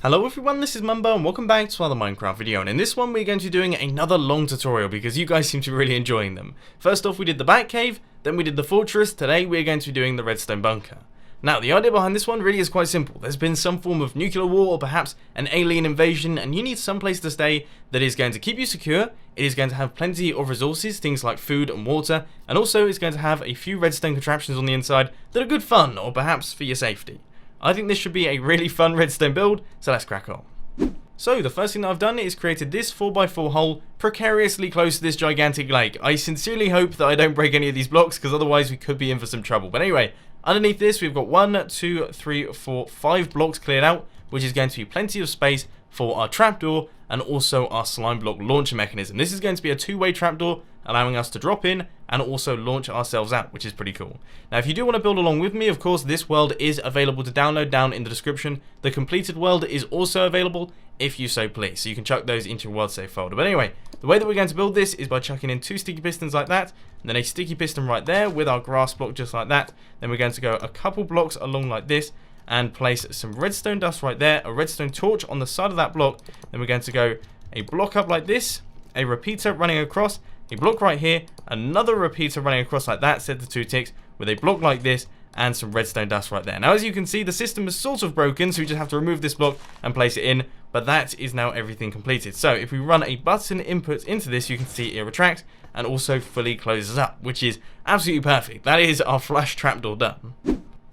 Hello everyone, this is Mumbo and welcome back to another Minecraft video, and in this one we're going to be doing another long tutorial because you guys seem to be really enjoying them. First off we did the Batcave, then we did the fortress, today we're going to be doing the redstone bunker. Now the idea behind this one really is quite simple. There's been some form of nuclear war or perhaps an alien invasion and you need some place to stay that is going to keep you secure, it is going to have plenty of resources, things like food and water, and also it's going to have a few redstone contraptions on the inside that are good fun or perhaps for your safety. I think this should be a really fun redstone build, so let's crack on. So the first thing that I've done is created this 4x4 hole precariously close to this gigantic lake. I sincerely hope that I don't break any of these blocks because otherwise we could be in for some trouble. But anyway, underneath this we've got 1, 2, 3, 4, 5 blocks cleared out, which is going to be plenty of space for our trapdoor and also our slime block launcher mechanism. This is going to be a two-way trapdoor, allowing us to drop in and also launch ourselves out, which is pretty cool. Now if you do want to build along with me, of course this world is available to download down in the description. The completed world is also available if you so please, so you can chuck those into your world save folder. But anyway, the way that we're going to build this is by chucking in 2 sticky pistons like that, and then a sticky piston right there with our grass block just like that. Then we're going to go a couple blocks along like this and place some redstone dust right there, a redstone torch on the side of that block. Then we're going to go a block up like this, a repeater running across, a block right here, another repeater running across like that, set to 2 ticks, with a block like this, and some redstone dust right there. Now as you can see, the system is sort of broken, so we just have to remove this block and place it in, but that is now everything completed. So if we run a button input into this, you can see it retracts and also fully closes up, which is absolutely perfect. That is our flush trapdoor done.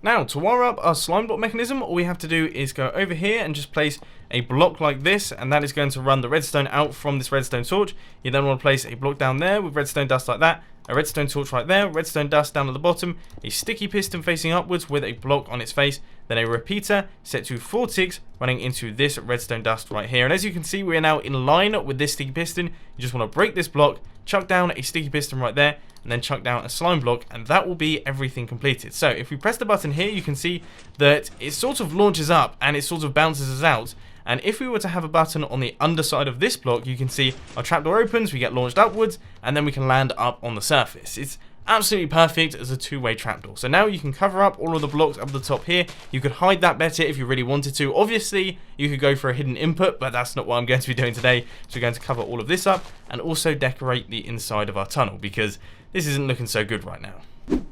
Now, to wire up our slime block mechanism, all we have to do is go over here and just place a block like this, and that is going to run the redstone out from this redstone torch. You then want to place a block down there with redstone dust like that, a redstone torch right there, redstone dust down at the bottom, a sticky piston facing upwards with a block on its face, then a repeater set to 4 ticks running into this redstone dust right here. And as you can see, we are now in line with this sticky piston. You just want to break this block, chuck down a sticky piston right there, and then chuck down a slime block, and that will be everything completed. So if we press the button here, you can see that it sort of launches up and it sort of bounces us out. And if we were to have a button on the underside of this block, you can see our trapdoor opens, we get launched upwards, and then we can land up on the surface. It's absolutely perfect as a two-way trapdoor. So now you can cover up all of the blocks up the top here. You could hide that better if you really wanted to. Obviously, you could go for a hidden input, but that's not what I'm going to be doing today. So we're going to cover all of this up and also decorate the inside of our tunnel because this isn't looking so good right now.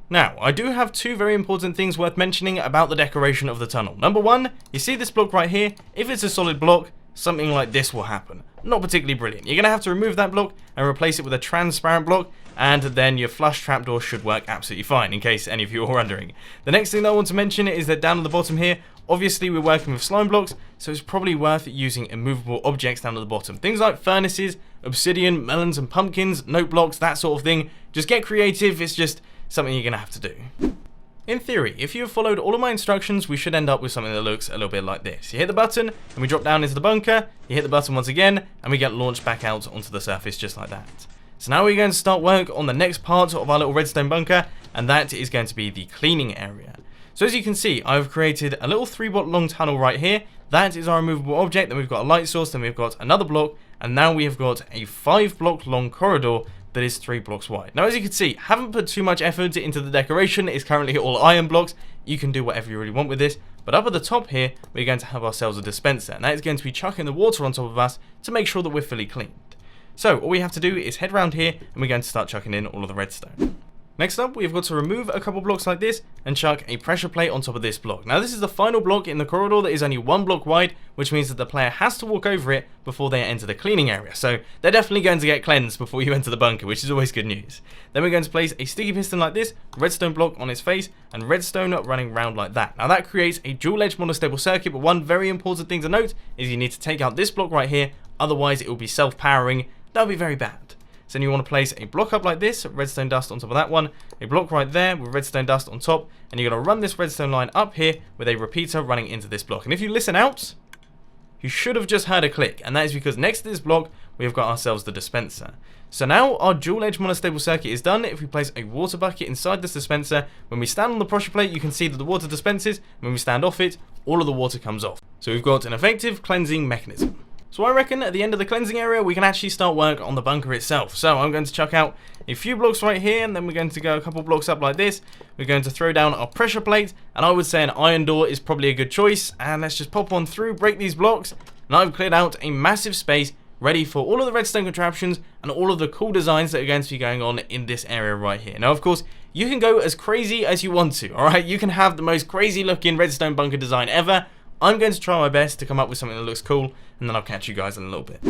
Now, I do have 2 very important things worth mentioning about the decoration of the tunnel. Number 1, you see this block right here? If it's a solid block, something like this will happen. Not particularly brilliant. You're going to have to remove that block and replace it with a transparent block, and then your flush trapdoor should work absolutely fine, in case any of you are wondering. The next thing that I want to mention is that down at the bottom here, obviously we're working with slime blocks, so it's probably worth using immovable objects down at the bottom. Things like furnaces, obsidian, melons and pumpkins, note blocks, that sort of thing. Just get creative, it's just something you're going to have to do. In theory, if you have followed all of my instructions, we should end up with something that looks a little bit like this. You hit the button, and we drop down into the bunker, you hit the button once again, and we get launched back out onto the surface just like that. So now we're going to start work on the next part of our little redstone bunker, and that is going to be the cleaning area. So as you can see, I've created a little 3-block long tunnel right here. That is our removable object, then we've got a light source, then we've got another block, and now we have got a 5-block long corridor that is 3 blocks wide. Now as you can see, haven't put too much effort into the decoration. It's currently all iron blocks. You can do whatever you really want with this, but up at the top here we're going to have ourselves a dispenser, and that is going to be chucking the water on top of us to make sure that we're fully cleaned. So all we have to do is head round here and we're going to start chucking in all of the redstone. Next up, we've got to remove a couple blocks like this and chuck a pressure plate on top of this block. Now this is the final block in the corridor that is only 1 block wide, which means that the player has to walk over it before they enter the cleaning area. So they're definitely going to get cleansed before you enter the bunker, which is always good news. Then we're going to place a sticky piston like this, redstone block on its face, and redstone running round like that. Now that creates a dual edge monostable circuit, but one very important thing to note is you need to take out this block right here, otherwise it will be self-powering. That would be very bad. So then you want to place a block up like this, redstone dust on top of that one, a block right there with redstone dust on top, and you're going to run this redstone line up here with a repeater running into this block. And if you listen out, you should have just heard a click, and that is because next to this block, we've got ourselves the dispenser. So now our dual edge monostable circuit is done. If we place a water bucket inside this dispenser, when we stand on the pressure plate, you can see that the water dispenses. When we stand off it, all of the water comes off. So we've got an effective cleansing mechanism. So I reckon at the end of the cleansing area, we can actually start work on the bunker itself. So I'm going to chuck out a few blocks right here, and then we're going to go a couple blocks up like this. We're going to throw down our pressure plate, and I would say an iron door is probably a good choice. And let's just pop on through, break these blocks, and I've cleared out a massive space ready for all of the redstone contraptions and all of the cool designs that are going to be going on in this area right here. Now, of course, you can go as crazy as you want to, alright? You can have the most crazy looking redstone bunker design ever. I'm going to try my best to come up with something that looks cool, and then I'll catch you guys in a little bit.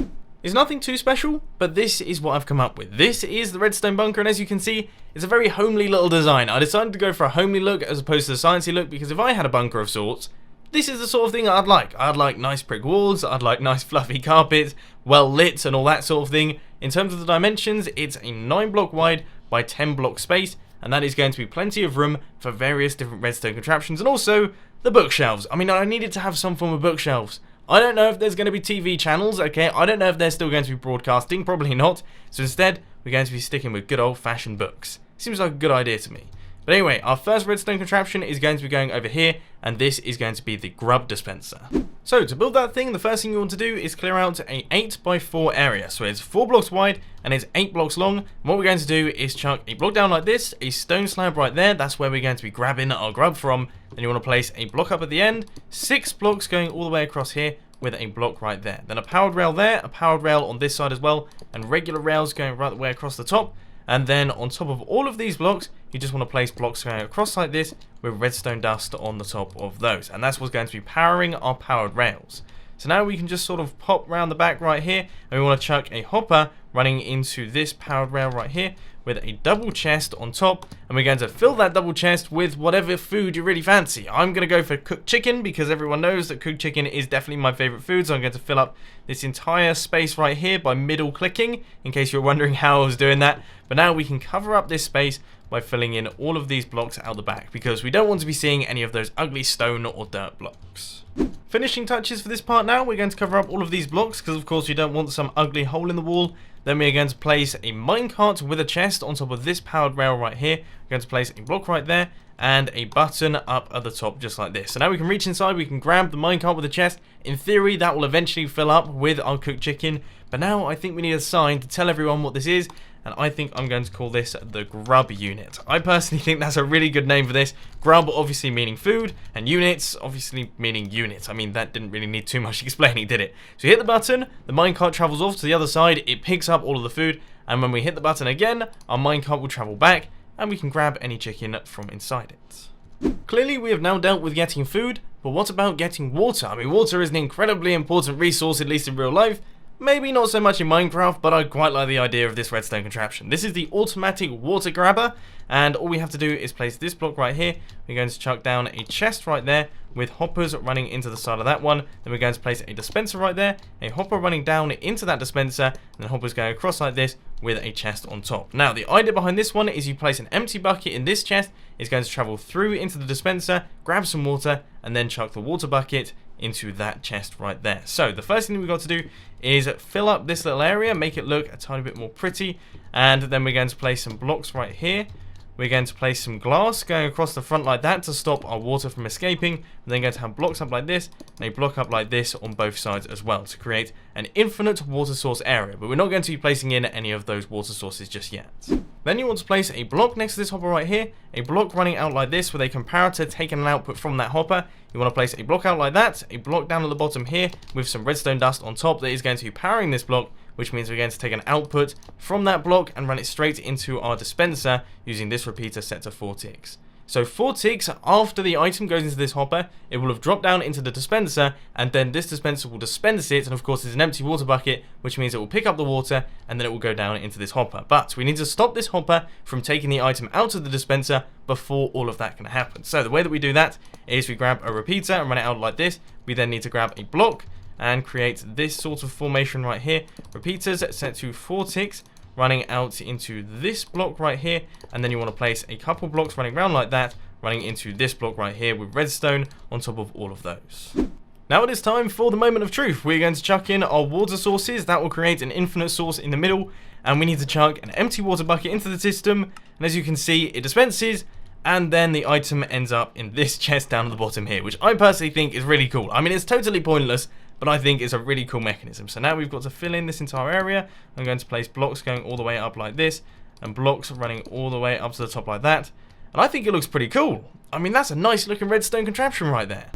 It's nothing too special, but this is what I've come up with. This is the redstone bunker, and as you can see, it's a very homely little design. I decided to go for a homely look as opposed to the sciencey look, because if I had a bunker of sorts, this is the sort of thing I'd like. I'd like nice brick walls, I'd like nice fluffy carpets, well lit and all that sort of thing. In terms of the dimensions, it's a 9 block wide by 10 block space, and that is going to be plenty of room for various different redstone contraptions, and also the bookshelves. I mean, I needed to have some form of bookshelves. I don't know if there's going to be TV channels, okay? I don't know if they're still going to be broadcasting, probably not. So instead, we're going to be sticking with good old-fashioned books. Seems like a good idea to me. But anyway, our first redstone contraption is going to be going over here, and this is going to be the Grub Dispenser. So to build that thing, the first thing you want to do is clear out a 8x4 area. So it's 4 blocks wide and it's 8 blocks long. And what we're going to do is chuck a block down like this, a stone slab right there. That's where we're going to be grabbing our grub from. Then you want to place a block up at the end, 6 blocks going all the way across here with a block right there. Then a powered rail there, a powered rail on this side as well, and regular rails going right the way across the top. And then on top of all of these blocks, you just want to place blocks going across like this with redstone dust on the top of those. And that's what's going to be powering our powered rails. So now we can just sort of pop round the back right here, and we want to chuck a hopper running into this powered rail right here with a double chest on top, and we're going to fill that double chest with whatever food you really fancy. I'm going to go for cooked chicken because everyone knows that cooked chicken is definitely my favorite food, so I'm going to fill up this entire space right here by middle clicking, in case you're wondering how I was doing that. But now we can cover up this space by filling in all of these blocks out the back, because we don't want to be seeing any of those ugly stone or dirt blocks. Finishing touches for this part now, we're going to cover up all of these blocks, because of course you don't want some ugly hole in the wall. Then we're going to place a minecart with a chest on top of this powered rail right here. We're going to place a block right there and a button up at the top just like this. So now we can reach inside, we can grab the minecart with a chest. In theory, that will eventually fill up with our cooked chicken. But now I think we need a sign to tell everyone what this is. And I think I'm going to call this the Grub Unit. I personally think that's a really good name for this. Grub obviously meaning food, and units obviously meaning units. I mean, that didn't really need too much explaining, did it? So you hit the button, the minecart travels off to the other side, it picks up all of the food, and when we hit the button again, our minecart will travel back, and we can grab any chicken from inside it. Clearly, we have now dealt with getting food, but what about getting water? I mean, water is an incredibly important resource, at least in real life. Maybe not so much in Minecraft, but I quite like the idea of this redstone contraption. This is the automatic water grabber, and all we have to do is place this block right here. We're going to chuck down a chest right there with hoppers running into the side of that one. Then we're going to place a dispenser right there, a hopper running down into that dispenser, and then hoppers going across like this with a chest on top. Now, the idea behind this one is you place an empty bucket in this chest. It's going to travel through into the dispenser, grab some water, and then chuck the water bucket into that chest right there. So the first thing we've got to do is fill up this little area, make it look a tiny bit more pretty, and then we're going to place some blocks right here. We're going to place some glass going across the front like that to stop our water from escaping. We're then going to have blocks up like this and a block up like this on both sides as well to create an infinite water source area, but we're not going to be placing in any of those water sources just yet. Then you want to place a block next to this hopper right here, a block running out like this with a comparator taking an output from that hopper. You want to place a block out like that, a block down at the bottom here with some redstone dust on top that is going to be powering this block, which means we're going to take an output from that block and run it straight into our dispenser using this repeater set to 4 ticks. So 4 ticks after the item goes into this hopper, it will have dropped down into the dispenser, and then this dispenser will dispense it, and of course it's an empty water bucket, which means it will pick up the water and then it will go down into this hopper. But we need to stop this hopper from taking the item out of the dispenser before all of that can happen. So the way that we do that is we grab a repeater and run it out like this. We then need to grab a block and create this sort of formation right here. Repeaters set to 4 ticks running out into this block right here, and then you want to place a couple blocks running around like that, running into this block right here with redstone on top of all of those. Now it is time for the moment of truth. We're going to chuck in our water sources. That will create an infinite source in the middle, and we need to chuck an empty water bucket into the system, and as you can see, it dispenses, and then the item ends up in this chest down at the bottom here, which I personally think is really cool. I mean, it's totally pointless, but I think it's a really cool mechanism. So now we've got to fill in this entire area. I'm going to place blocks going all the way up like this, and blocks running all the way up to the top like that. And I think it looks pretty cool. I mean, that's a nice looking redstone contraption right there.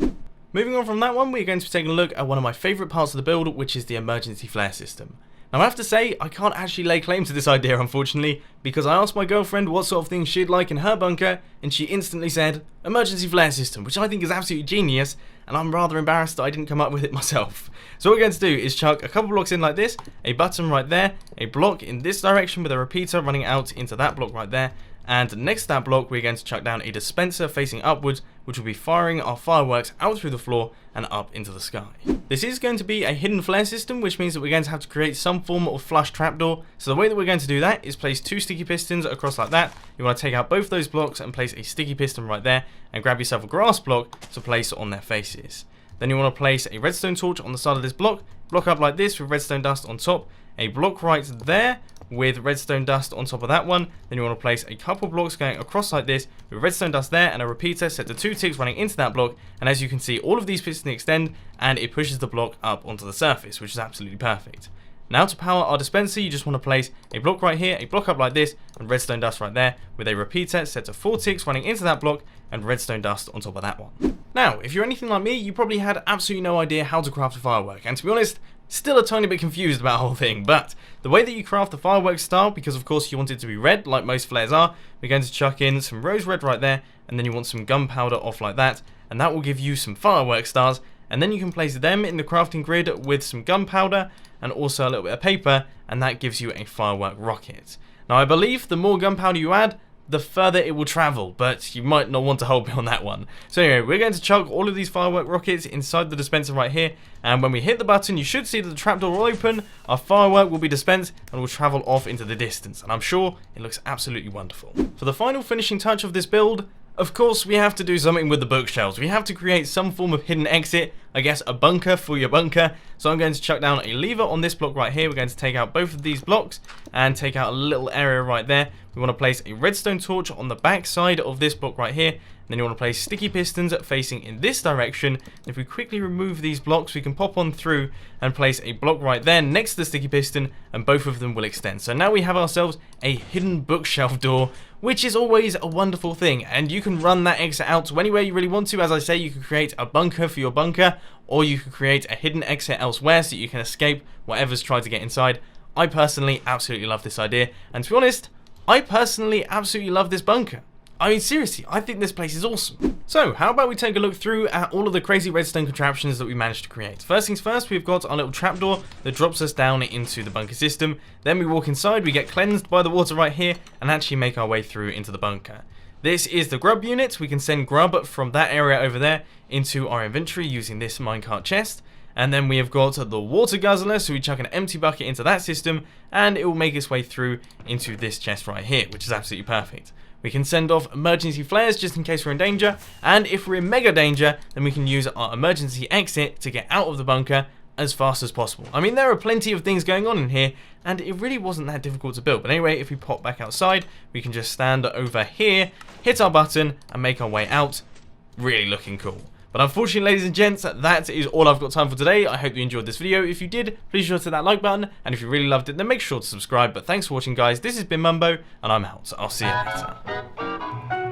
Moving on from that one, we're going to be taking a look at one of my favourite parts of the build, which is the emergency flare system. Now I have to say, I can't actually lay claim to this idea unfortunately, because I asked my girlfriend what sort of things she'd like in her bunker, and she instantly said, emergency flare system, which I think is absolutely genius, and I'm rather embarrassed that I didn't come up with it myself. So what we're going to do is chuck a couple blocks in like this, a button right there, a block in this direction with a repeater running out into that block right there, and next to that block we're going to chuck down a dispenser facing upwards, which will be firing our fireworks out through the floor and up into the sky. This is going to be a hidden flare system, which means that we're going to have to create some form of flush trapdoor. So the way that we're going to do that is place 2 sticky pistons across like that. You want to take out both those blocks and place a sticky piston right there, and grab yourself a grass block to place on their faces. Then you want to place a redstone torch on the side of this block up like this with redstone dust on top, a block right there with redstone dust on top of that one. Then you want to place a couple blocks going across like this with redstone dust there, and a repeater set to 2 ticks running into that block. And as you can see, all of these pistons extend and it pushes the block up onto the surface, which is absolutely perfect. Now to power our dispenser, you just want to place a block right here, a block up like this, and redstone dust right there with a repeater set to 4 ticks running into that block and redstone dust on top of that one. Now, if you're anything like me, you probably had absolutely no idea how to craft a firework, and to be honest, still a tiny bit confused about the whole thing. But the way that you craft the firework style, because of course you want it to be red like most flares are, we're going to chuck in some rose red right there, and then you want some gunpowder off like that, and that will give you some firework stars. And then you can place them in the crafting grid with some gunpowder and also a little bit of paper, and that gives you a firework rocket. Now I believe the more gunpowder you add, the further it will travel, but you might not want to hold me on that one. So anyway, we're going to chuck all of these firework rockets inside the dispenser right here, and when we hit the button, you should see that the trapdoor will open, our firework will be dispensed, and will travel off into the distance, and I'm sure it looks absolutely wonderful. For the final finishing touch of this build, of course, we have to do something with the bookshelves. We have to create some form of hidden exit, I guess a bunker for your bunker. So I'm going to chuck down a lever on this block right here. We're going to take out both of these blocks and take out a little area right there. We want to place a redstone torch on the back side of this block right here. Then you want to place sticky pistons facing in this direction. If we quickly remove these blocks, we can pop on through and place a block right there next to the sticky piston, and both of them will extend. So now we have ourselves a hidden bookshelf door, which is always a wonderful thing, and you can run that exit out to anywhere you really want to. As I say, you can create a bunker for your bunker, or you can create a hidden exit elsewhere so you can escape whatever's tried to get inside. I personally absolutely love this idea, and to be honest, I personally absolutely love this bunker. I mean, seriously, I think this place is awesome. So, how about we take a look through at all of the crazy redstone contraptions that we managed to create. First things first, we've got our little trapdoor that drops us down into the bunker system. Then we walk inside, we get cleansed by the water right here, and actually make our way through into the bunker. This is the Grub Unit. We can send grub from that area over there into our inventory using this minecart chest. And then we have got the water guzzler, so we chuck an empty bucket into that system, and it will make its way through into this chest right here, which is absolutely perfect. We can send off emergency flares just in case we're in danger, and if we're in mega danger, then we can use our emergency exit to get out of the bunker as fast as possible. I mean, there are plenty of things going on in here, and it really wasn't that difficult to build. But anyway, if we pop back outside, we can just stand over here, hit our button, and make our way out. Really looking cool. But unfortunately, ladies and gents, that is all I've got time for today. I hope you enjoyed this video. If you did, please sure to hit that like button. And if you really loved it, then make sure to subscribe. But thanks for watching, guys. This has been Mumbo, and I'm out. I'll see you later.